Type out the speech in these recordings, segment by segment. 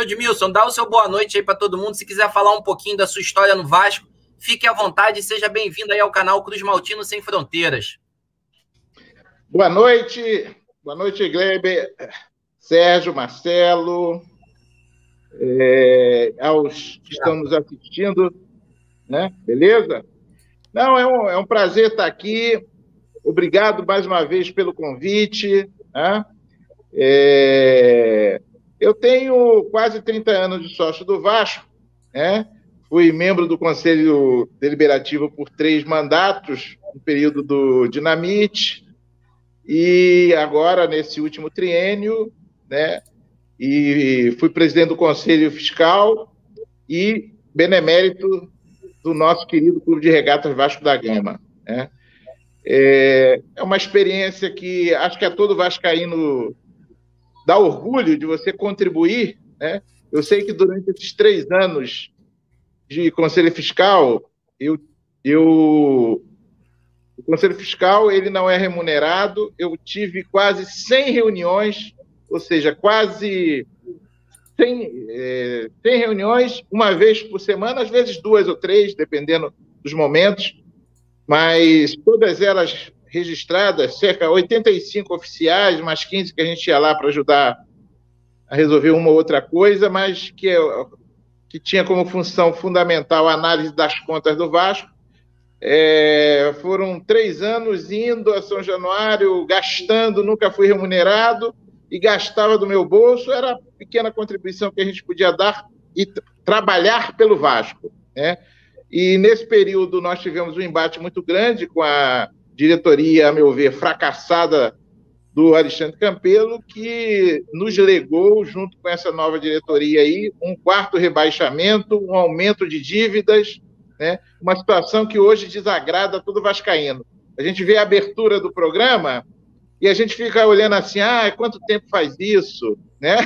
Edmilson, dá o seu boa noite aí para todo mundo. Se quiser falar um pouquinho da sua história no Vasco, fique à vontade e seja bem-vindo aí ao canal Cruz Maltino Sem Fronteiras. Boa noite, Gleber, Sérgio, Marcelo, aos que estão nos assistindo, né? Beleza? Não, é um prazer estar aqui. Obrigado mais uma vez pelo convite, né? Eu tenho quase 30 anos de sócio do Vasco, né? Fui membro do Conselho Deliberativo por 3 mandatos, no período do Dinamite, e agora, nesse último triênio, né? E fui presidente do Conselho Fiscal e benemérito do nosso querido Clube de Regatas Vasco da Gama, né? É uma experiência que acho que a todo vascaíno dá orgulho de você contribuir, né? Eu sei que durante esses 3 anos de Conselho Fiscal, o Conselho Fiscal ele não é remunerado, eu tive quase 100 reuniões, ou seja, quase 100 reuniões, uma vez por semana, às vezes 2 ou 3, dependendo dos momentos, mas todas elas registradas, cerca de 85 oficiais, mais 15 que a gente ia lá para ajudar a resolver uma ou outra coisa, mas que tinha como função fundamental a análise das contas do Vasco. Foram 3 anos indo a São Januário, gastando, nunca fui remunerado, e gastava do meu bolso, era a pequena contribuição que a gente podia dar e trabalhar pelo Vasco, né? E nesse período nós tivemos um embate muito grande com a diretoria, a meu ver, fracassada do Alexandre Campelo, que nos legou, junto com essa nova diretoria aí, um 4º rebaixamento, um aumento de dívidas, né? Uma situação que hoje desagrada todo vascaíno. A gente vê a abertura do programa e a gente fica olhando assim, quanto tempo faz isso, né?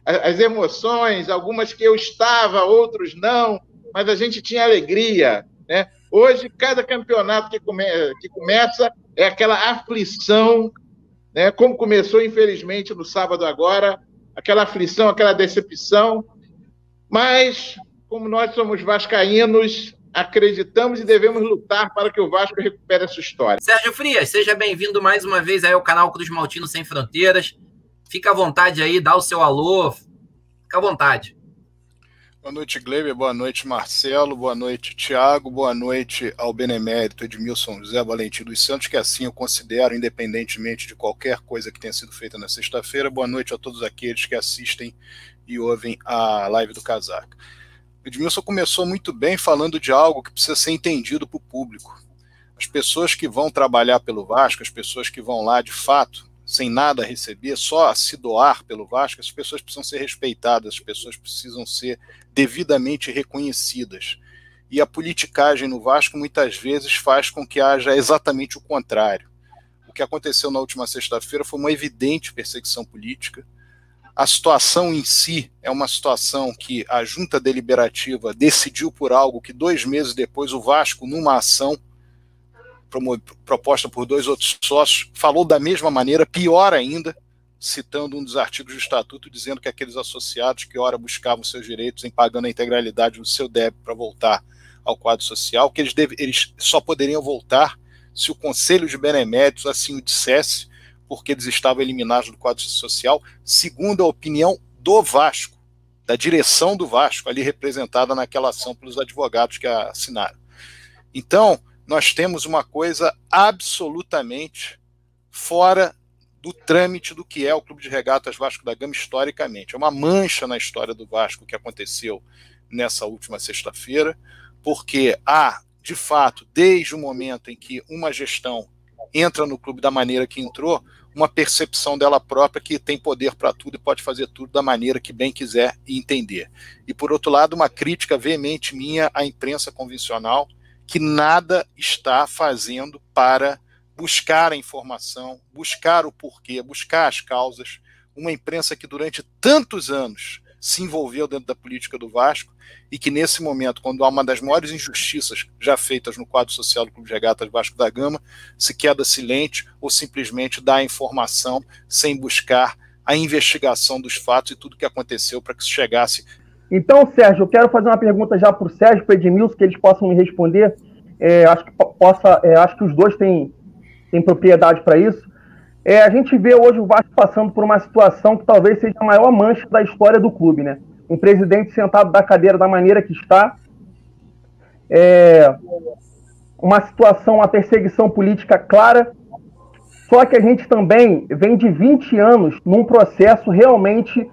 As emoções, algumas que eu estava, outros não, mas a gente tinha alegria, né? Hoje, cada campeonato que começa é aquela aflição, né? Como começou, infelizmente, no sábado agora, aquela aflição, aquela decepção, mas como nós somos vascaínos, acreditamos e devemos lutar para que o Vasco recupere a sua história. Sérgio Frias, seja bem-vindo mais uma vez aí ao canal Cruz Maltino Sem Fronteiras. Fica à vontade aí, dá o seu alô, fica à vontade. Boa noite, Gleber, boa noite, Marcelo, boa noite, Thiago, boa noite ao benemérito Edmilson José Valentim dos Santos, que assim eu considero, independentemente de qualquer coisa que tenha sido feita na sexta-feira. Boa noite a todos aqueles que assistem e ouvem a live do Casaca. Edmilson começou muito bem falando de algo que precisa ser entendido para o público. As pessoas que vão trabalhar pelo Vasco, as pessoas que vão lá de fato, sem nada a receber, só a se doar pelo Vasco, as pessoas precisam ser respeitadas, as pessoas precisam ser devidamente reconhecidas. E a politicagem no Vasco muitas vezes faz com que haja exatamente o contrário. O que aconteceu na última sexta-feira foi uma evidente perseguição política. A situação em si é uma situação que a junta deliberativa decidiu por algo que 2 meses depois o Vasco, numa ação proposta por 2 outros sócios, falou da mesma maneira, pior ainda, citando um dos artigos do Estatuto, dizendo que aqueles associados que ora buscavam seus direitos em pagando a integralidade do seu débito para voltar ao quadro social, que eles só poderiam voltar se o Conselho de Beneméritos assim o dissesse, porque eles estavam eliminados do quadro social, segundo a opinião do Vasco, da direção do Vasco, ali representada naquela ação pelos advogados que a assinaram. Então, nós temos uma coisa absolutamente fora do trâmite do que é o Clube de Regatas Vasco da Gama historicamente. É uma mancha na história do Vasco que aconteceu nessa última sexta-feira, porque há, de fato, desde o momento em que uma gestão entra no clube da maneira que entrou, uma percepção dela própria que tem poder para tudo e pode fazer tudo da maneira que bem quiser e entender. E, por outro lado, uma crítica veemente minha à imprensa convencional, que nada está fazendo para buscar a informação, buscar o porquê, buscar as causas. Uma imprensa que durante tantos anos se envolveu dentro da política do Vasco e que nesse momento, quando há uma das maiores injustiças já feitas no quadro social do Clube de Regatas Vasco da Gama, se queda silente ou simplesmente dá a informação sem buscar a investigação dos fatos e tudo que aconteceu para que isso chegasse. Então, Sérgio, eu quero fazer uma pergunta já para o Sérgio e para o Edmilson, que eles possam me responder. Acho que os dois têm propriedade para isso. A gente vê hoje o Vasco passando por uma situação que talvez seja a maior mancha da história do clube, né? Um presidente sentado da cadeira da maneira que está, uma situação, uma perseguição política clara, só que a gente também vem de 20 anos num processo realmente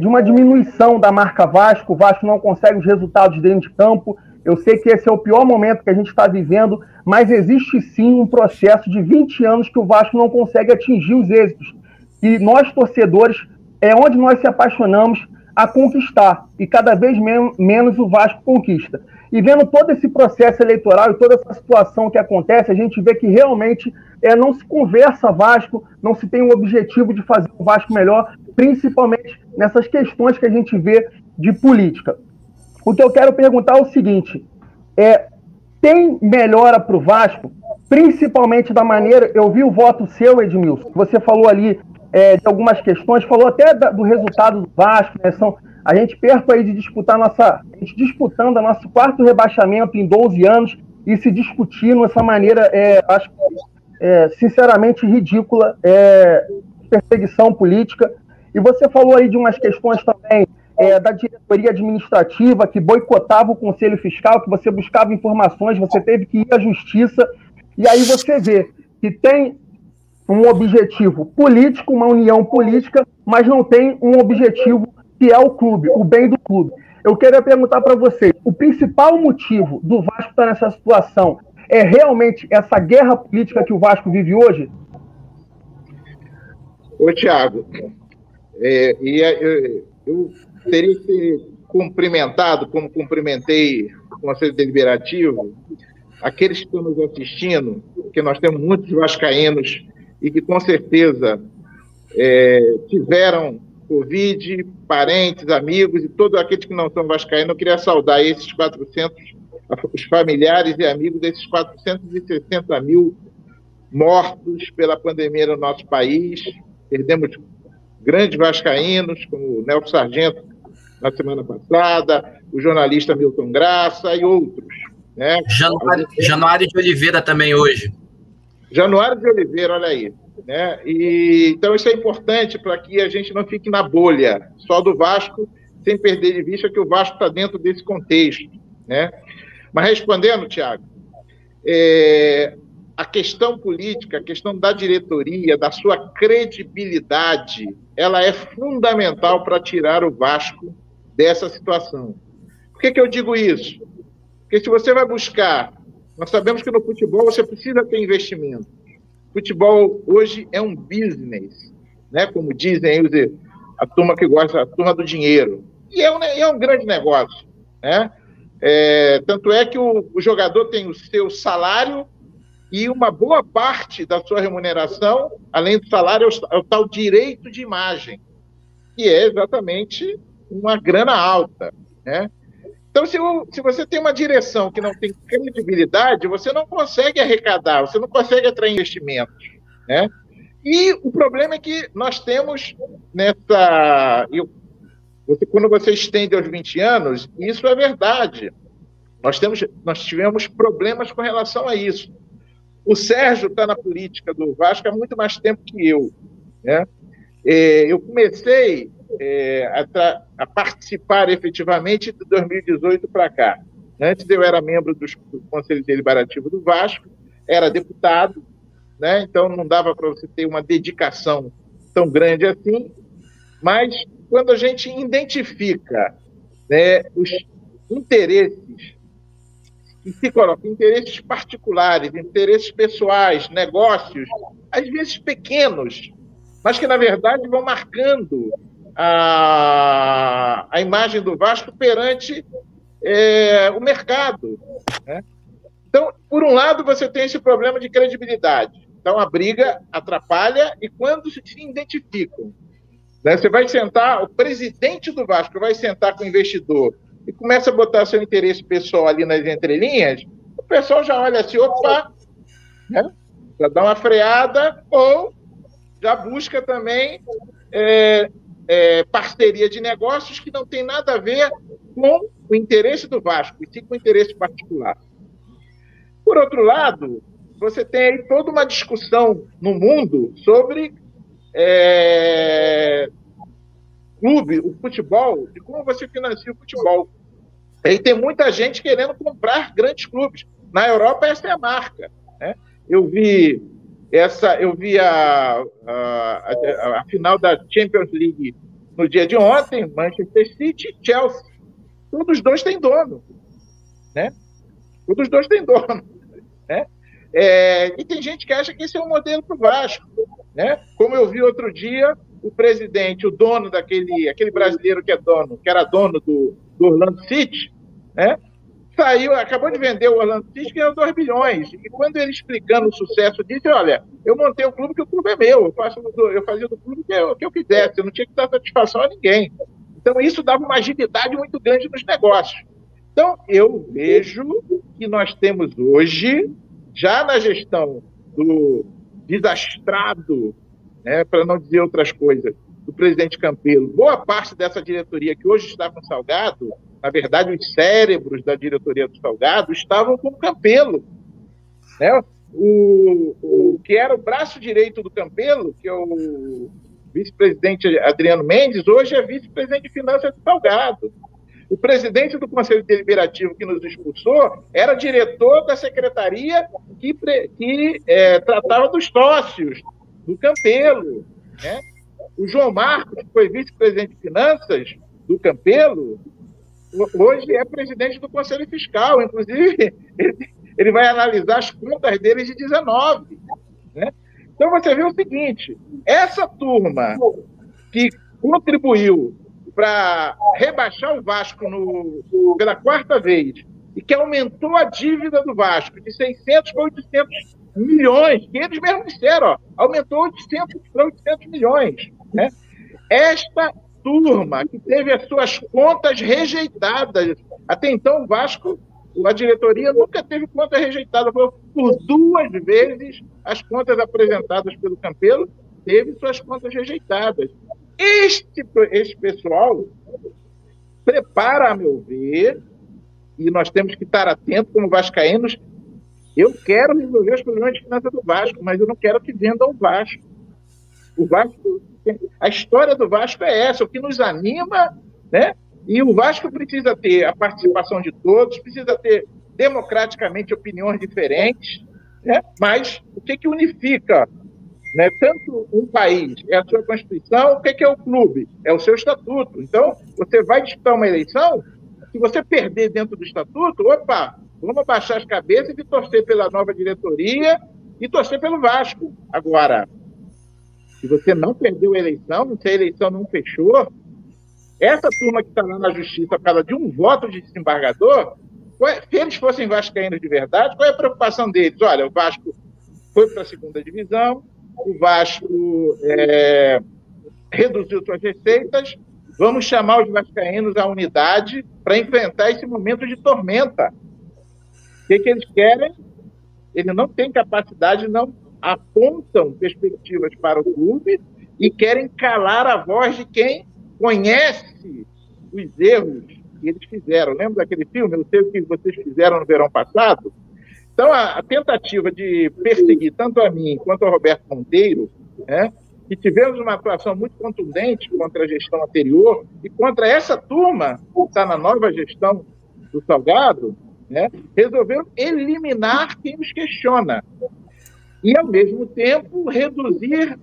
de uma diminuição da marca Vasco. O Vasco não consegue os resultados dentro de campo. Eu sei que esse é o pior momento que a gente está vivendo, mas existe sim um processo de 20 anos que o Vasco não consegue atingir os êxitos. E nós, torcedores, é onde nós se apaixonamos a conquistar, e cada vez menos o Vasco conquista. E vendo todo esse processo eleitoral e toda essa situação que acontece, a gente vê que realmente não se conversa Vasco, não se tem o objetivo de fazer o Vasco melhor, principalmente nessas questões que a gente vê de política. O que eu quero perguntar é o seguinte, tem melhora para o Vasco, principalmente da maneira, eu vi o voto seu, Edmilson, você falou ali de algumas questões, falou até do resultado do Vasco, né? A gente perto aí de disputar disputando nosso quarto rebaixamento em 12 anos e se discutindo dessa maneira, acho sinceramente ridícula, perseguição política. E você falou aí de umas questões também da diretoria administrativa que boicotava o Conselho Fiscal, que você buscava informações, você teve que ir à justiça, e aí você vê que tem um objetivo político, uma união política, mas não tem um objetivo que é o clube, o bem do clube. Eu queria perguntar para vocês, o principal motivo do Vasco estar nessa situação é realmente essa guerra política que o Vasco vive hoje? Ô, Thiago, eu teria que ser cumprimentado, como cumprimentei o Conselho Deliberativo, aqueles que estão nos assistindo, porque nós temos muitos vascaínos e que com certeza tiveram Covid, parentes, amigos e todos aqueles que não são vascaínos. Eu queria saudar esses 400, os familiares e amigos desses 460 mil mortos pela pandemia no nosso país. Perdemos grandes vascaínos, como o Nelson Sargento na semana passada, o jornalista Milton Graça e outros. Né? Januário de Oliveira também hoje. Januário de Oliveira, olha aí. Né? Então isso é importante para que a gente não fique na bolha só do Vasco, sem perder de vista que o Vasco está dentro desse contexto. Né? Mas respondendo, Thiago, a questão política, a questão da diretoria, da sua credibilidade, ela é fundamental para tirar o Vasco dessa situação. Por que eu digo isso? Porque se você vai buscar, nós sabemos que no futebol você precisa ter investimento. Futebol hoje é um business, né? Como dizem a turma que gosta, a turma do dinheiro. E é um grande negócio. Né? Tanto é que o jogador tem o seu salário e uma boa parte da sua remuneração, além do salário, é o tal direito de imagem, que é exatamente uma grana alta. Né? Então, se você tem uma direção que não tem credibilidade, você não consegue arrecadar, você não consegue atrair investimentos. Né? E o problema é que nós temos quando você estende aos 20 anos, isso é verdade. Nós tivemos problemas com relação a isso. O Sérgio está na política do Vasco há muito mais tempo que eu. Né? Eu comecei a participar efetivamente de 2018 para cá. Antes eu era membro do Conselho Deliberativo do Vasco, era deputado, né? Então não dava para você ter uma dedicação tão grande assim, mas quando a gente identifica, né, os interesses e se coloca interesses particulares, interesses pessoais, negócios, às vezes pequenos, mas que na verdade vão marcando a imagem do Vasco perante o mercado. Né? Então, por um lado, você tem esse problema de credibilidade. Então, a briga atrapalha e quando se identificam, né, você vai sentar, o presidente do Vasco vai sentar com o investidor e começa a botar seu interesse pessoal ali nas entrelinhas, o pessoal já olha assim, opa, né, já dá uma freada ou já busca também parceria de negócios que não tem nada a ver com o interesse do Vasco, e sim com o interesse particular. Por outro lado, você tem aí toda uma discussão no mundo sobre clube, o futebol, e como você financia o futebol. E tem muita gente querendo comprar grandes clubes. Na Europa, essa é a marca, né? Eu vi a final da Champions League no dia de ontem, Manchester City e Chelsea. Todos os dois têm dono, né? Todos os dois têm dono, né? E tem gente que acha que esse é um modelo para o Vasco, né? Como eu vi outro dia, o presidente, o dono aquele brasileiro que era dono do Orlando City, né? Acabou de vender o Orlando City, que ganhou 2 bilhões. E quando ele explicando o sucesso disse, olha, eu montei um clube que o clube é meu, eu fazia do clube o que eu quisesse, eu não tinha que dar satisfação a ninguém. Então, isso dava uma agilidade muito grande nos negócios. Então, eu vejo que nós temos hoje, já na gestão do desastrado, né, para não dizer outras coisas, do presidente Campelo, boa parte dessa diretoria que hoje está com o Salgado, na verdade, os cérebros da diretoria do Salgado estavam com o Campelo, né? O que era o braço direito do Campelo, que é o vice-presidente Adriano Mendes, hoje é vice-presidente de finanças do Salgado. O presidente do Conselho Deliberativo que nos expulsou era diretor da secretaria que tratava dos sócios do Campelo, né? O João Marcos, que foi vice-presidente de finanças do Campelo, hoje é presidente do Conselho Fiscal. Inclusive, ele vai analisar as contas dele de 19. Né? Então, você vê o seguinte, essa turma que contribuiu para rebaixar o Vasco pela 4ª vez e que aumentou a dívida do Vasco de 600 para 800 milhões, que eles mesmos disseram, aumentou 800 para 800 milhões. Né? Esta turma que teve as suas contas rejeitadas, até então o Vasco, a diretoria nunca teve conta rejeitada, por 2 vezes as contas apresentadas pelo Campelo teve suas contas rejeitadas. Este pessoal prepara, a meu ver, e nós temos que estar atentos como vascaínos. Eu quero resolver os problemas de finanças do Vasco, mas eu não quero que vendam o Vasco. O Vasco, a história do Vasco é essa, o que nos anima, né? E o Vasco precisa ter a participação de todos, precisa ter democraticamente opiniões diferentes, né? Mas o que unifica, né, tanto um país é a sua Constituição, o que é o clube? É o seu estatuto. Então, você vai disputar uma eleição, se você perder dentro do estatuto, opa, vamos abaixar as cabeças e torcer pela nova diretoria e torcer pelo Vasco. Agora, se você não perdeu a eleição, se a eleição não fechou, essa turma que está lá na justiça por causa de um voto de desembargador, se eles fossem vascaínos de verdade, qual é a preocupação deles? Olha, o Vasco foi para a 2ª divisão, o Vasco reduziu suas receitas, vamos chamar os vascaínos à unidade para enfrentar esse momento de tormenta. O que eles querem? Eles não têm capacidade, não apontam perspectivas para o clube e querem calar a voz de quem conhece os erros que eles fizeram. Lembra daquele filme? Eu sei o que vocês fizeram no verão passado. Então, a tentativa de perseguir tanto a mim quanto ao Roberto Monteiro, né, que tivemos uma atuação muito contundente contra a gestão anterior e contra essa turma que está na nova gestão do Salgado, né, resolveram eliminar quem nos questiona e, ao mesmo tempo, reduzir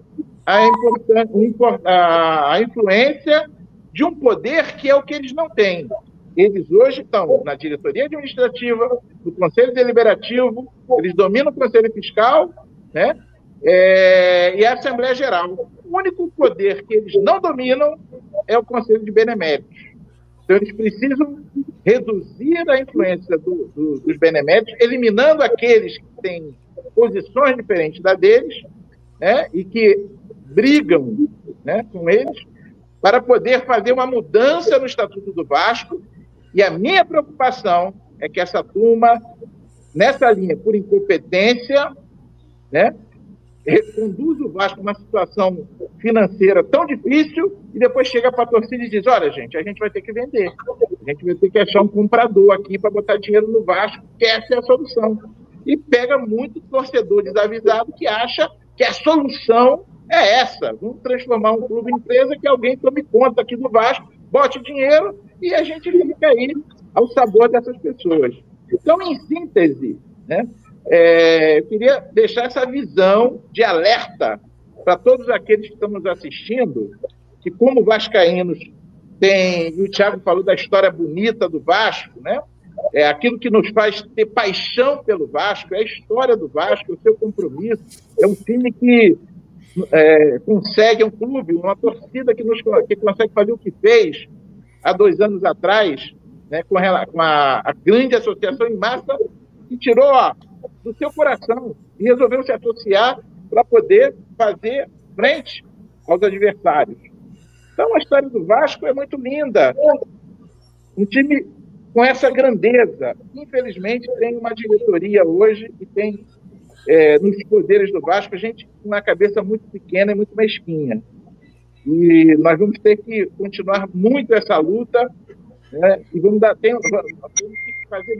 a influência de um poder que é o que eles não têm. Eles hoje estão na diretoria administrativa, no Conselho Deliberativo, eles dominam o Conselho Fiscal, né? E a Assembleia Geral. O único poder que eles não dominam é o Conselho de Beneméritos. Então, eles precisam reduzir a influência dos beneméritos, eliminando aqueles que têm posições diferentes da deles, né? E que brigam, né, com eles, para poder fazer uma mudança no Estatuto do Vasco. E a minha preocupação é que essa turma, nessa linha, por incompetência, né, conduz o Vasco numa situação financeira tão difícil e depois chega para a torcida e diz: olha, gente, a gente vai ter que vender. A gente vai ter que achar um comprador aqui para botar dinheiro no Vasco, que essa é a solução. E pega muito torcedor desavisado que acha que a solução é essa. Vamos transformar um clube em empresa, que alguém tome conta aqui do Vasco, bote dinheiro e a gente fica aí ao sabor dessas pessoas. Então, em síntese, né, eu queria deixar essa visão de alerta para todos aqueles que estão nos assistindo, que como vascaínos tem, e o Thiago falou da história bonita do Vasco, né? Aquilo que nos faz ter paixão pelo Vasco, é a história do Vasco, é o seu compromisso, é um time que consegue, é um clube, uma torcida que consegue fazer o que fez há 2 anos atrás, né, com a grande associação em massa, que tirou do seu coração e resolveu se associar para poder fazer frente aos adversários. Então, a história do Vasco é muito linda. Um time com essa grandeza. Infelizmente, tem uma diretoria hoje e tem, nos poderes do Vasco, a gente com uma cabeça muito pequena e muito mesquinha. E nós vamos ter que continuar muito essa luta, né? E vamos ter que fazer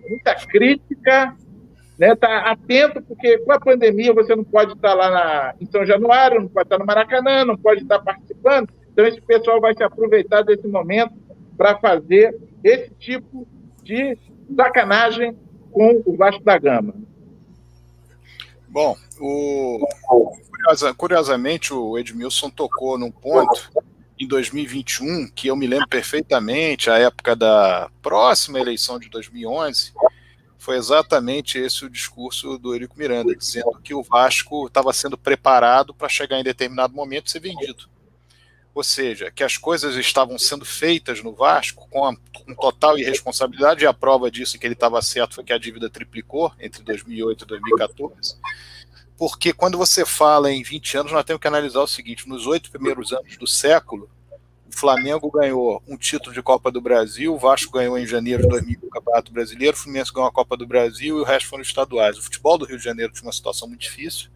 muita crítica, né? Tá atento, porque com a pandemia você não pode estar lá em São Januário, não pode estar no Maracanã, não pode estar participando. Então, esse pessoal vai se aproveitar desse momento para fazer esse tipo de sacanagem com o Vasco da Gama. Bom, curiosamente, o Edmilson tocou num ponto em 2021 que eu me lembro perfeitamente, a época da próxima eleição de 2011, foi exatamente esse o discurso do Eurico Miranda, dizendo que o Vasco estava sendo preparado para chegar em determinado momento e ser vendido. Ou seja, que as coisas estavam sendo feitas no Vasco com total irresponsabilidade, e a prova disso que ele estava certo foi que a dívida triplicou entre 2008 e 2014, porque quando você fala em 20 anos, nós temos que analisar o seguinte: nos 8 primeiros anos do século, o Flamengo ganhou um título de Copa do Brasil, o Vasco ganhou em janeiro de 2000 o Campeonato Brasileiro, o Fluminense ganhou a Copa do Brasil e o resto foram estaduais. O futebol do Rio de Janeiro tinha uma situação muito difícil,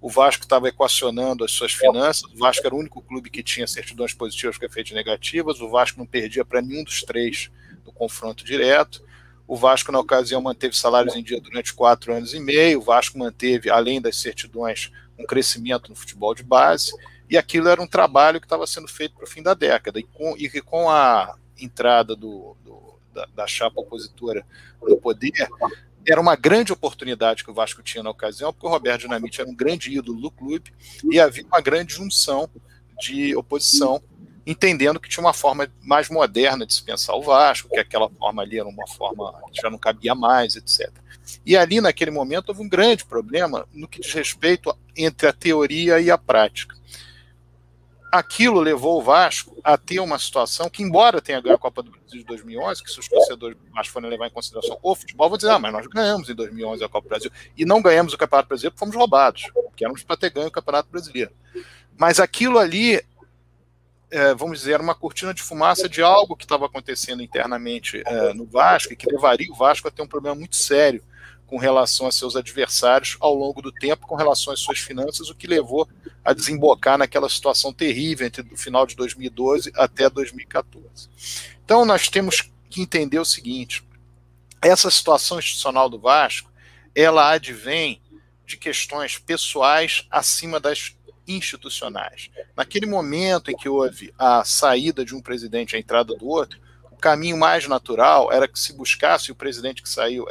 o Vasco estava equacionando as suas finanças, o Vasco era o único clube que tinha certidões positivas com efeitos negativos, o Vasco não perdia para nenhum dos 3 no confronto direto, o Vasco na ocasião manteve salários em dia durante 4 anos e meio, o Vasco manteve, além das certidões, um crescimento no futebol de base, e aquilo era um trabalho que estava sendo feito para o fim da década, e que com a entrada da chapa opositora no poder, era uma grande oportunidade que o Vasco tinha na ocasião, porque o Roberto Dinamite era um grande ídolo do clube e havia uma grande junção de oposição, entendendo que tinha uma forma mais moderna de se pensar o Vasco, que aquela forma ali era uma forma que já não cabia mais, etc. E ali, naquele momento, houve um grande problema no que diz respeito entre a teoria e a prática. Aquilo levou o Vasco a ter uma situação que, embora tenha ganho a Copa do Brasil de 2011, que se os torcedores do Vasco forem levar em consideração o futebol, vão dizer: mas nós ganhamos em 2011 a Copa do Brasil, e não ganhamos o Campeonato Brasileiro porque fomos roubados, porque éramos para ter ganho o Campeonato Brasileiro. Mas aquilo ali, vamos dizer, era uma cortina de fumaça de algo que estava acontecendo internamente no Vasco, e que levaria o Vasco a ter um problema muito sério com relação a seus adversários ao longo do tempo, com relação às suas finanças, o que levou a desembocar naquela situação terrível entre o final de 2012 até 2014. Então nós temos que entender o seguinte: essa situação institucional do Vasco, ela advém de questões pessoais acima das institucionais. Naquele momento em que houve a saída de um presidente e a entrada do outro, o caminho mais natural era que se buscasse, o presidente que saiu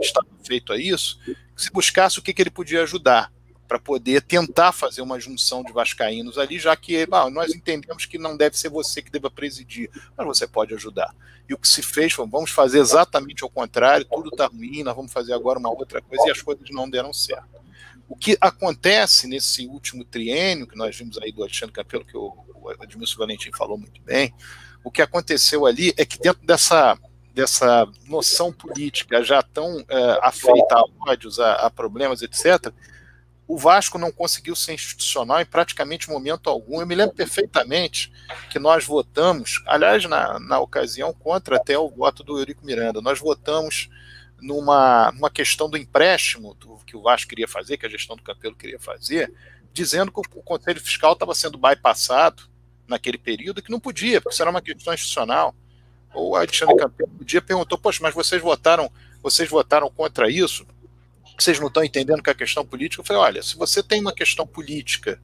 estava feito a isso, que se buscasse o que ele podia ajudar, para poder tentar fazer uma junção de vascaínos ali, já que nós entendemos que não deve ser você que deva presidir, mas você pode ajudar. E o que se fez foi: vamos fazer exatamente ao contrário, tudo está ruim, nós vamos fazer agora uma outra coisa, e as coisas não deram certo. O que acontece nesse último triênio, que nós vimos aí do Alexandre Campelo, que o Edmilson Valentim falou muito bem, o que aconteceu ali é que dentro dessa noção política já tão afeita a ódios, a problemas, etc., o Vasco não conseguiu ser institucional em praticamente momento algum. Eu me lembro perfeitamente que nós votamos, aliás, na ocasião, contra até o voto do Eurico Miranda, nós votamos numa questão do empréstimo que o Vasco queria fazer, que a gestão do Campelo queria fazer, dizendo que o Conselho Fiscal estava sendo bypassado naquele período, que não podia, porque isso era uma questão institucional. O Alexandre Campelo um dia perguntou, poxa, mas vocês votaram contra isso? Vocês não estão entendendo que é a questão política? Eu falei, olha, se você tem uma questão política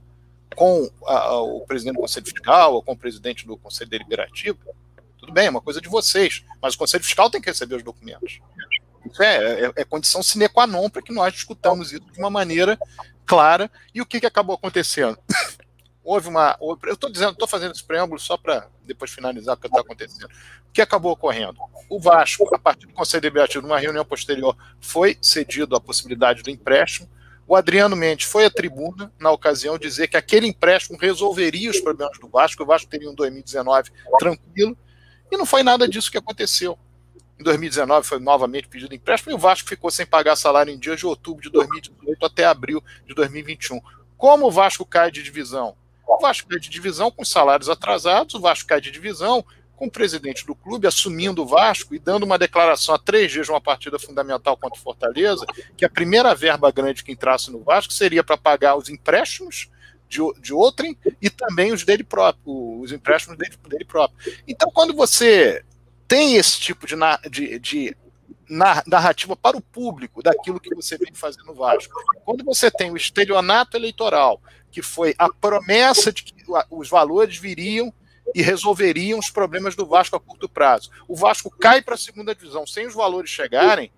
com o presidente do Conselho Fiscal ou com o presidente do Conselho Deliberativo, tudo bem, é uma coisa de vocês, mas o Conselho Fiscal tem que receber os documentos. Isso é condição sine qua non para que nós discutamos isso de uma maneira clara. E o que acabou acontecendo? Eu estou fazendo esse preâmbulo só para depois finalizar o que está acontecendo. O que acabou ocorrendo? O Vasco, a partir do Conselho Deliberativo, numa reunião posterior, foi cedido a possibilidade do empréstimo. O Adriano Mendes foi à tribuna, na ocasião, dizer que aquele empréstimo resolveria os problemas do Vasco, o Vasco teria um 2019 tranquilo, e não foi nada disso que aconteceu. Em 2019 foi novamente pedido empréstimo, e o Vasco ficou sem pagar salário em dias de outubro de 2018 até abril de 2021. Como o Vasco cai de divisão? O Vasco cai de divisão com salários atrasados, o Vasco cai de divisão com o presidente do clube assumindo o Vasco e dando uma declaração há 3 dias de uma partida fundamental contra o Fortaleza, que a primeira verba grande que entrasse no Vasco seria para pagar os empréstimos de outrem e também os dele próprio, os empréstimos dele próprio. Então, quando você tem esse tipo de narrativa para o público daquilo que você vem fazendo no Vasco, quando você tem o estelionato eleitoral, que foi a promessa de que os valores viriam e resolveriam os problemas do Vasco a curto prazo, o Vasco cai para a segunda divisão sem os valores chegarem,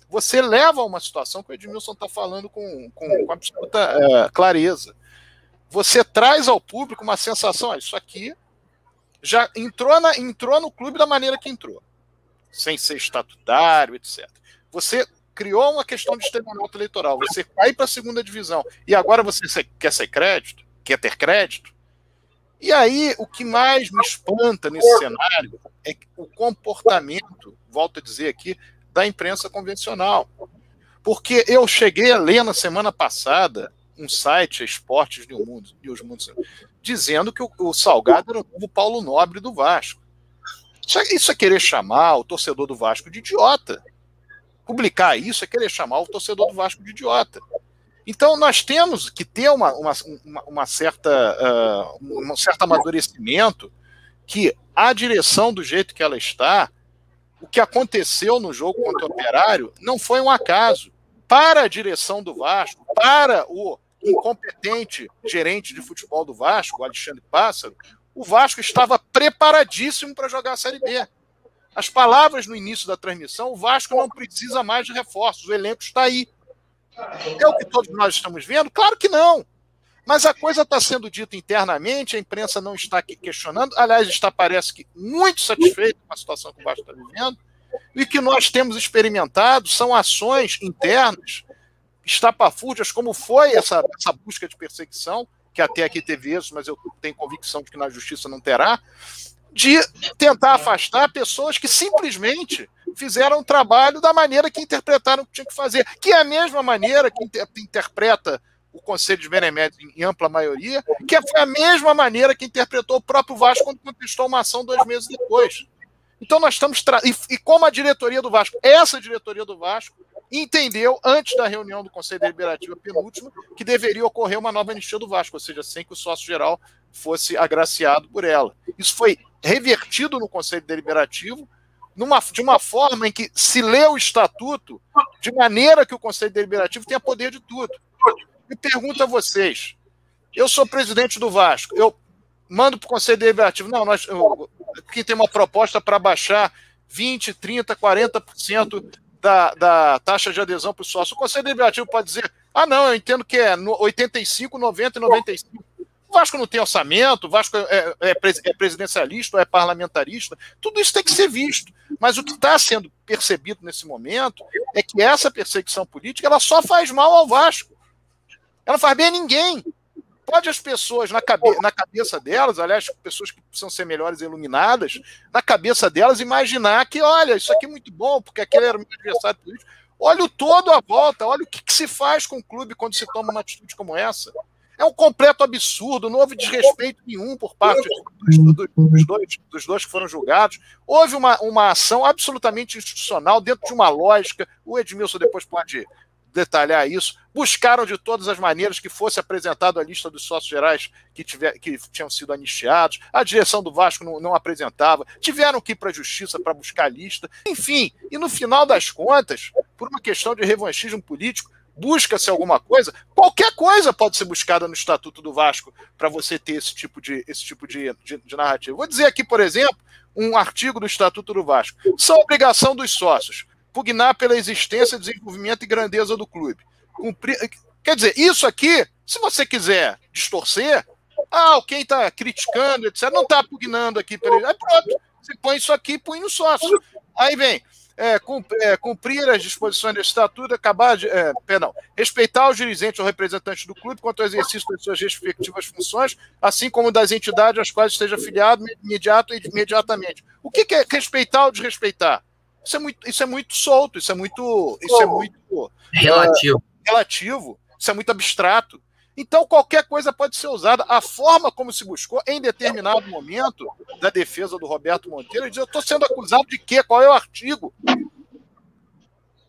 você leva a uma situação que o Edmilson está falando com absoluta clareza. Você traz ao público uma sensação, isso aqui já entrou no clube da maneira que entrou, sem ser estatutário, etc. Você criou uma questão de estelionato eleitoral, você cai para a segunda divisão, e agora você quer ter crédito? E aí, o que mais me espanta nesse cenário é o comportamento, volto a dizer aqui, da imprensa convencional. Porque eu cheguei a ler na semana passada um site, Esportes News Mundo, dizendo que o Salgado era o novo Paulo Nobre do Vasco. Isso é querer chamar o torcedor do Vasco de idiota. Publicar isso é querer chamar o torcedor do Vasco de idiota. Então, nós temos que ter um certo amadurecimento que a direção, do jeito que ela está, o que aconteceu no jogo contra o Operário não foi um acaso. Para a direção do Vasco, para o incompetente gerente de futebol do Vasco, o Alexandre Pássaro, o Vasco estava preparadíssimo para jogar a Série B. As palavras no início da transmissão, o Vasco não precisa mais de reforços, o elenco está aí. É o que todos nós estamos vendo? Claro que não. Mas a coisa está sendo dita internamente, a imprensa não está questionando, aliás, parece que muito satisfeita com a situação que o Vasco está vivendo, e que nós temos experimentado são ações internas, estapafúrdias, como foi essa busca de perseguição, que até aqui teve isso, mas eu tenho convicção de que na justiça não terá, de tentar afastar pessoas que simplesmente fizeram o trabalho da maneira que interpretaram que tinha que fazer, que é a mesma maneira que interpreta o Conselho de Beneméritos em ampla maioria, que foi a mesma maneira que interpretou o próprio Vasco quando contestou uma ação 2 meses depois. Então nós estamos... E como a diretoria do Vasco, essa diretoria do Vasco, entendeu, antes da reunião do Conselho Deliberativo penúltima, que deveria ocorrer uma nova anistia do Vasco, ou seja, sem que o sócio-geral fosse agraciado por ela. Isso foi revertido no Conselho Deliberativo de uma forma em que se lê o estatuto de maneira que o Conselho Deliberativo tenha poder de tudo. Eu pergunto a vocês, eu sou presidente do Vasco, eu mando para o Conselho Deliberativo, não, aqui tem uma proposta para baixar 20%, 30%, 40% da taxa de adesão para o sócio. O Conselho Deliberativo pode dizer, não, eu entendo que é 85%, 90% e 95%. O Vasco não tem orçamento, o Vasco é presidencialista ou é parlamentarista, tudo isso tem que ser visto. Mas o que está sendo percebido nesse momento é que essa perseguição política ela só faz mal ao Vasco. Ela não faz bem a ninguém. Pode as pessoas, na cabeça delas, aliás, pessoas que precisam ser melhores iluminadas, na cabeça delas, imaginar que, olha, isso aqui é muito bom, porque aquele era o meu adversário político. Olha o todo à volta, olha o que se faz com o clube quando se toma uma atitude como essa. É um completo absurdo, não houve desrespeito nenhum por parte dos dois que foram julgados. Houve uma ação absolutamente institucional, dentro de uma lógica. O Edmilson depois pode detalhar isso. Buscaram de todas as maneiras que fosse apresentada a lista dos sócios gerais que tinham sido anistiados. A direção do Vasco não apresentava. Tiveram que ir para a justiça para buscar a lista. Enfim, e no final das contas, por uma questão de revanchismo político, busca-se alguma coisa. Qualquer coisa pode ser buscada no Estatuto do Vasco para você ter esse tipo de narrativa. Vou dizer aqui, por exemplo, um artigo do Estatuto do Vasco. São obrigação dos sócios pugnar pela existência, desenvolvimento e grandeza do clube. Quer dizer, isso aqui, se você quiser distorcer, quem está criticando, etc., não está pugnando aqui. Aí pronto, você põe isso aqui e põe no sócio. Aí vem, cumprir as disposições do Estatuto, respeitar os dirigentes ou representantes do clube quanto ao exercício das suas respectivas funções, assim como das entidades às quais esteja afiliado, imediato e imediatamente. O que é respeitar ou desrespeitar? Isso é muito solto, isso é muito relativo, isso é muito abstrato. Então, qualquer coisa pode ser usada. A forma como se buscou, em determinado momento da defesa do Roberto Monteiro, ele diz: eu estou sendo acusado de quê? Qual é o artigo?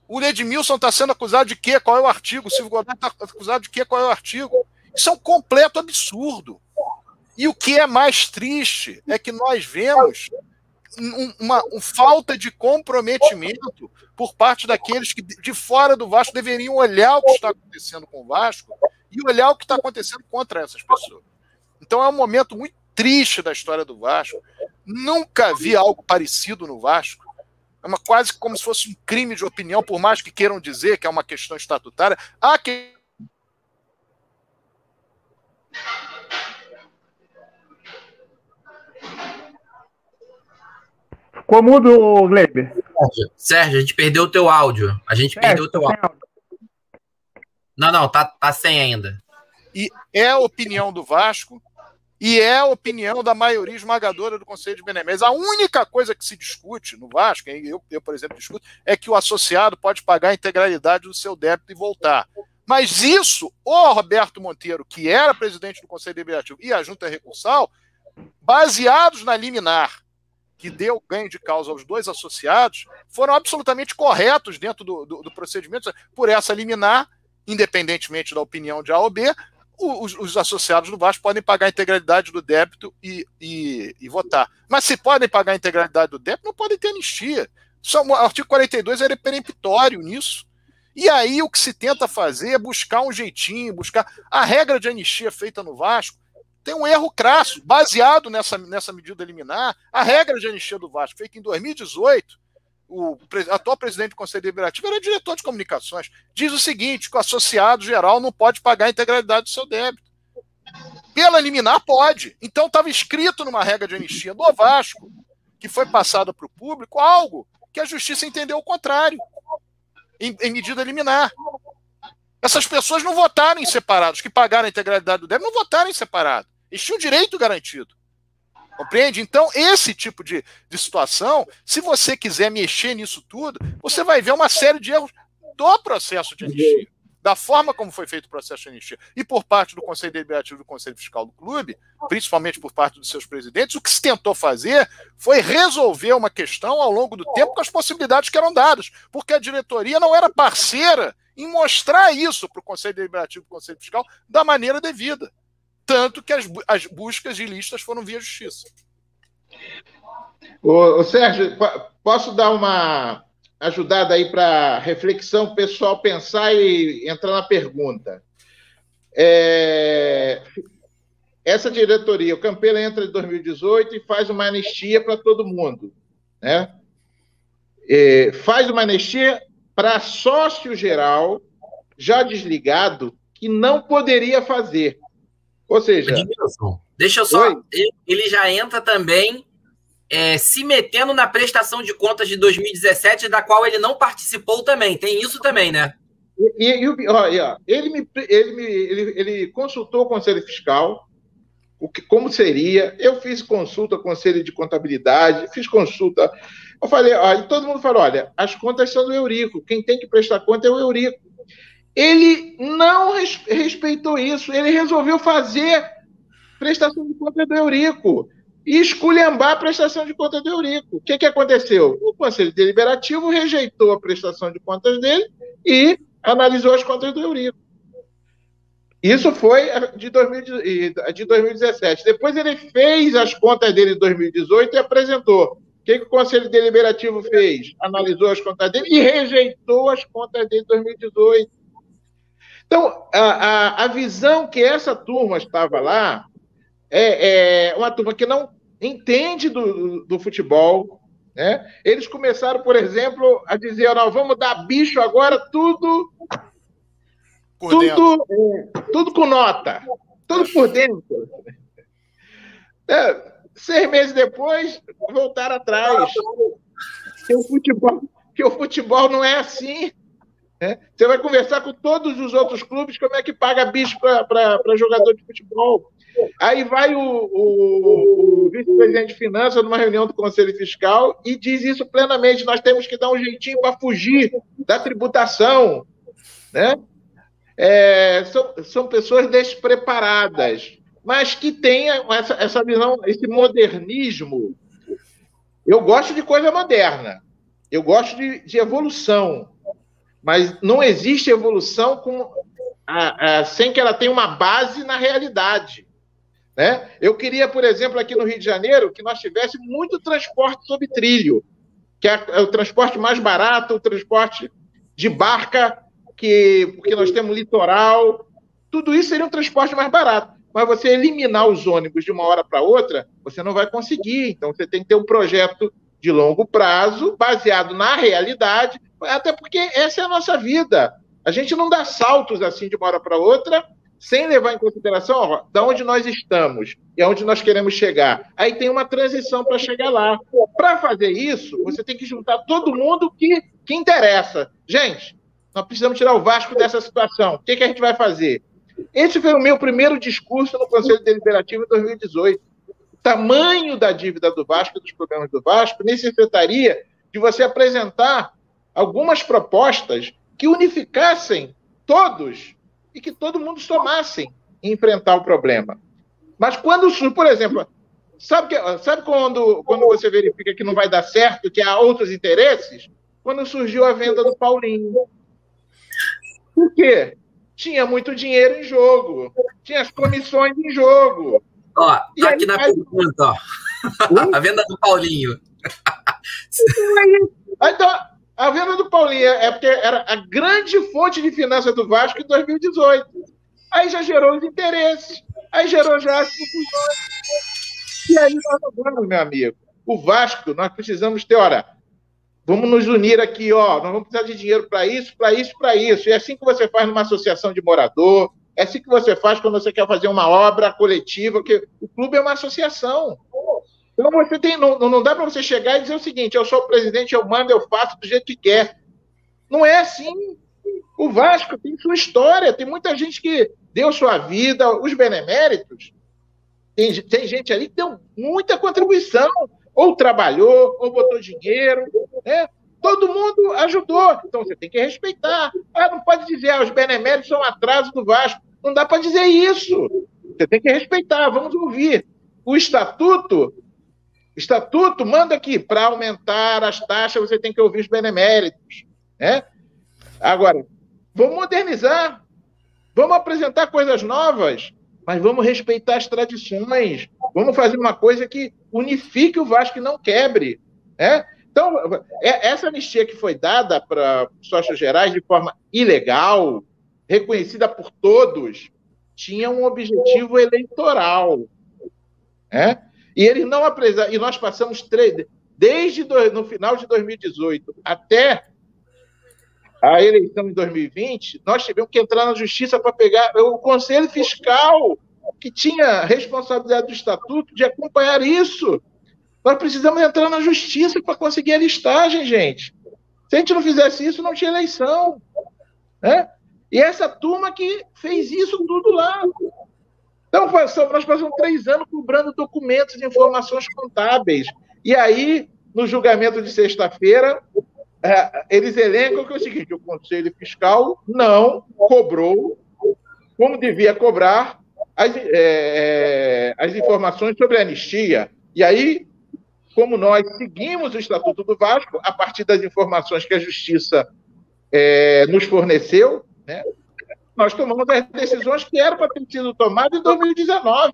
O Edmilson está sendo acusado de quê? Qual é o artigo? O Silvio Godoy está acusado de quê? Qual é o artigo? Isso é um completo absurdo. E o que é mais triste é que nós vemos uma falta de comprometimento por parte daqueles que de fora do Vasco deveriam olhar o que está acontecendo com o Vasco e olhar o que está acontecendo contra essas pessoas. Então é um momento muito triste da história do Vasco. Nunca vi algo parecido no Vasco. É quase como se fosse um crime de opinião, por mais que queiram dizer que é uma questão estatutária. Ficou mudo, Gleiber. Sérgio, a gente perdeu o teu áudio. Perdeu o teu áudio. Não, tá sem ainda. E é a opinião do Vasco e é a opinião da maioria esmagadora do Conselho de Benemérito. A única coisa que se discute no Vasco, eu por exemplo, discuto, é que o associado pode pagar a integralidade do seu débito e voltar. Mas isso, o Roberto Monteiro, que era presidente do Conselho Deliberativo, e a Junta Recursal, baseados na liminar que deu ganho de causa aos dois associados, foram absolutamente corretos dentro do procedimento. Por essa liminar, independentemente da opinião de A ou B, os associados do Vasco podem pagar a integralidade do débito e votar. Mas se podem pagar a integralidade do débito, não podem ter anistia. O artigo 42 era peremptório nisso. E aí o que se tenta fazer é buscar um jeitinho, buscar... A regra de anistia feita no Vasco tem um erro crasso, baseado nessa medida liminar. A regra de anistia do Vasco, feita em 2018, o atual presidente do Conselho Deliberativo era diretor de comunicações, diz o seguinte, que o associado geral não pode pagar a integralidade do seu débito. Pela liminar, pode. Então estava escrito numa regra de anistia do Vasco, que foi passada para o público, algo que a justiça entendeu o contrário, em medida liminar. Essas pessoas não votaram em separado, os que pagaram a integralidade do débito não votaram em separado. Eles tinham direito garantido. Compreende? Então, esse tipo de situação, se você quiser mexer nisso tudo, você vai ver uma série de erros do processo de anistia, da forma como foi feito o processo de anistia. E por parte do Conselho Deliberativo e do Conselho Fiscal do clube, principalmente por parte dos seus presidentes, o que se tentou fazer foi resolver uma questão ao longo do tempo com as possibilidades que eram dadas, porque a diretoria não era parceira em mostrar isso para o Conselho Deliberativo e para o Conselho Fiscal da maneira devida. Tanto que as buscas de listas foram via justiça. Ô, Sérgio, posso dar uma ajudada aí para reflexão, o pessoal pensar e entrar na pergunta. Essa diretoria, o Campelo entra em 2018 e faz uma anistia para todo mundo, né? Faz uma anistia para sócio geral já desligado que não poderia fazer. Ou seja... Edmilson, deixa eu só... Oi? Ele já entra também se metendo na prestação de contas de 2017, da qual ele não participou também. Tem isso também, né? Ele consultou o Conselho Fiscal, como seria. Eu fiz consulta ao Conselho de Contabilidade, fiz consulta... Eu falei, e todo mundo falou, olha, as contas são do Eurico, quem tem que prestar conta é o Eurico. ele não respeitou isso, ele resolveu fazer prestação de conta do Eurico e esculhambar a prestação de conta do Eurico. O que aconteceu? O Conselho Deliberativo rejeitou a prestação de contas dele e analisou as contas do Eurico. Isso foi de 2017. Depois ele fez as contas dele de 2018 e apresentou. O que o Conselho Deliberativo fez? Analisou as contas dele e rejeitou as contas dele de 2018. Então, a visão que essa turma estava lá é uma turma que não entende do futebol, né? Eles começaram, por exemplo, a dizer, não, vamos dar bicho agora, tudo com nota, tudo por dentro. 6 meses depois, voltaram atrás. Que o futebol não é assim. Você vai conversar com todos os outros clubes como é que paga bicho para jogador de futebol. Aí vai o vice-presidente de finanças numa reunião do Conselho Fiscal e diz isso plenamente, nós temos que dar um jeitinho para fugir da tributação. Né? São pessoas despreparadas, mas que têm essa visão, esse modernismo. Eu gosto de coisa moderna, eu gosto de evolução, mas não existe evolução sem que ela tenha uma base na realidade. Né? Eu queria, por exemplo, aqui no Rio de Janeiro, que nós tivéssemos muito transporte sob trilho, que é o transporte mais barato, o transporte de barca, porque nós temos litoral, tudo isso seria um transporte mais barato. Mas você eliminar os ônibus de uma hora para outra, você não vai conseguir. Então, você tem que ter um projeto de longo prazo, baseado na realidade, até porque essa é a nossa vida. A gente não dá saltos assim de uma hora para outra, sem levar em consideração de onde nós estamos e aonde nós queremos chegar. Aí tem uma transição para chegar lá. Para fazer isso, você tem que juntar todo mundo que interessa. Gente, nós precisamos tirar o Vasco dessa situação. O que a gente vai fazer? Esse foi o meu primeiro discurso no Conselho Deliberativo em 2018. O tamanho da dívida do Vasco e dos problemas do Vasco necessitaria de você apresentar algumas propostas que unificassem todos e que todo mundo somassem em enfrentar o problema. Mas quando, por exemplo, sabe quando você verifica que não vai dar certo, que há outros interesses? Quando surgiu a venda do Paulinho. Por quê? Tinha muito dinheiro em jogo, tinha as comissões em jogo. Ó, tá aqui na pergunta, ó. A venda do Paulinho. Então, a venda do Paulinho é porque era a grande fonte de finanças do Vasco em 2018. Aí já gerou os interesses, aí gerou já as confusões. E aí nós vamos, meu amigo. O Vasco, nós precisamos ter, vamos nos unir aqui, nós vamos precisar de dinheiro para isso, para isso, para isso. E é assim que você faz numa associação de morador, é assim que você faz quando você quer fazer uma obra coletiva, porque o clube é uma associação. Então você não dá para você chegar e dizer o seguinte, eu sou o presidente, eu mando, eu faço do jeito que quer. Não é assim. O Vasco tem sua história, tem muita gente que deu sua vida, os beneméritos, tem gente ali que deu muita contribuição, ou trabalhou, ou botou dinheiro, né? Todo mundo ajudou, então você tem que respeitar. Não pode dizer, os beneméritos são um atraso do Vasco. Não dá para dizer isso. Você tem que respeitar, vamos ouvir. O estatuto manda aqui, para aumentar as taxas, você tem que ouvir os beneméritos. Né? Agora, vamos modernizar, vamos apresentar coisas novas, mas vamos respeitar as tradições, vamos fazer uma coisa que unifique o Vasco e não quebre. Né? Então, essa anistia que foi dada para os sócios gerais de forma ilegal, reconhecida por todos, tinha um objetivo eleitoral. Né? E eles não apresentaram, e nós passamos desde no final de 2018 até a eleição em 2020, nós tivemos que entrar na justiça para pegar o Conselho Fiscal, que tinha responsabilidade do Estatuto de acompanhar isso. Nós precisamos entrar na justiça para conseguir a listagem, gente. Se a gente não fizesse isso, não tinha eleição. Né? E essa turma que fez isso tudo lá. Então, nós passamos 3 anos cobrando documentos e informações contábeis. E aí, no julgamento de sexta-feira, eles elencam que é o seguinte: o Conselho Fiscal não cobrou como devia cobrar as informações sobre a anistia. E aí, como nós seguimos o Estatuto do Vasco, a partir das informações que a Justiça nos forneceu, né, nós tomamos as decisões que eram para ter sido tomadas em 2019,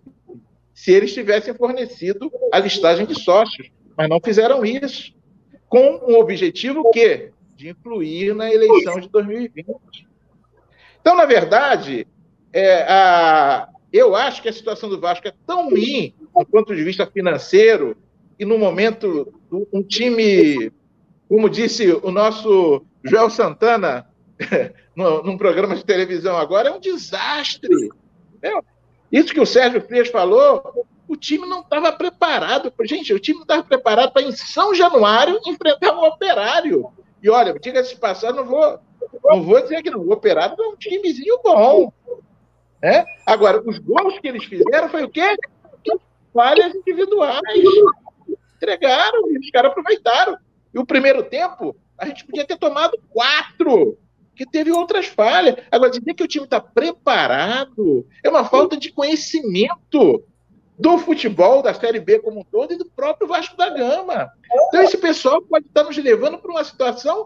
se eles tivessem fornecido a listagem de sócios, mas não fizeram isso, com o objetivo que? De incluir na eleição de 2020. Então, na verdade, eu acho que a situação do Vasco é tão ruim, do ponto de vista financeiro, e no momento, um time, como disse o nosso Joel Santana, num programa de televisão agora, é um desastre. Isso que o Sérgio Frias falou, o time não estava preparado. Gente, o time não estava preparado para, em São Januário, enfrentar um Operário. E olha, diga-se de passagem, não vou dizer que não. O Operário é um timezinho bom. Agora, os gols que eles fizeram foi o quê? Falhas individuais. Entregaram e os caras aproveitaram. E o primeiro tempo, a gente podia ter tomado 4, que teve outras falhas. Agora, dizer que o time está preparado é uma falta de conhecimento do futebol, da Série B como um todo e do próprio Vasco da Gama. Então, esse pessoal pode estar nos levando para uma situação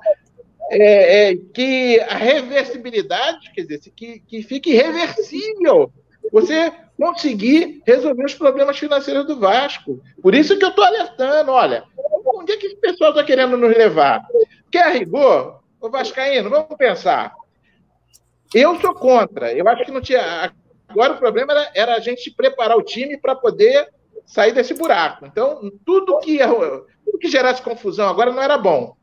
que a reversibilidade, quer dizer, que fique irreversível. Você conseguir resolver os problemas financeiros do Vasco. Por isso que eu estou alertando, olha, onde é que esse pessoal está querendo nos levar? Porque a rigor, ô Vascaíno, vamos pensar. Eu sou contra. Eu acho que não tinha... Agora o problema era a gente preparar o time para poder sair desse buraco. Então, tudo que gerasse confusão agora não era bom.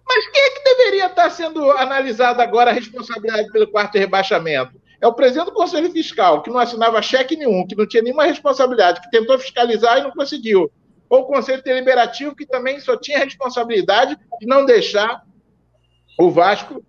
Mas quem é que deveria estar sendo analisado agora a responsabilidade pelo 4º rebaixamento? É o presidente do Conselho Fiscal, que não assinava cheque nenhum, que não tinha nenhuma responsabilidade, que tentou fiscalizar e não conseguiu. Ou o Conselho Deliberativo, que também só tinha a responsabilidade de não deixar o Vasco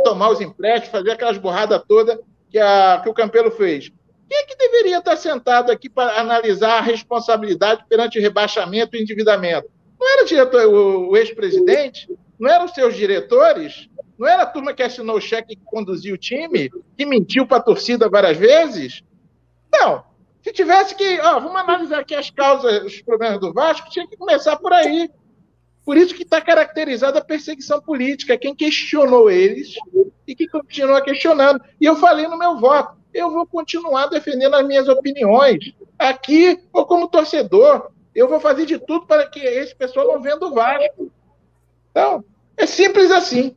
tomar os empréstimos, fazer aquelas borradas todas que o Campelo fez. Quem é que deveria estar sentado aqui para analisar a responsabilidade perante o rebaixamento e endividamento? Não era o ex-presidente? Não eram os seus diretores? Não era a turma que assinou o cheque que conduziu o time? Que mentiu para a torcida várias vezes? Não. Se tivesse que... vamos analisar aqui as causas, os problemas do Vasco, tinha que começar por aí. Por isso que está caracterizada a perseguição política. Quem questionou eles e que continua questionando. E eu falei no meu voto, eu vou continuar defendendo as minhas opiniões, aqui ou como torcedor. Eu vou fazer de tudo para que esse pessoal não venda o Vasco. Então, é simples assim.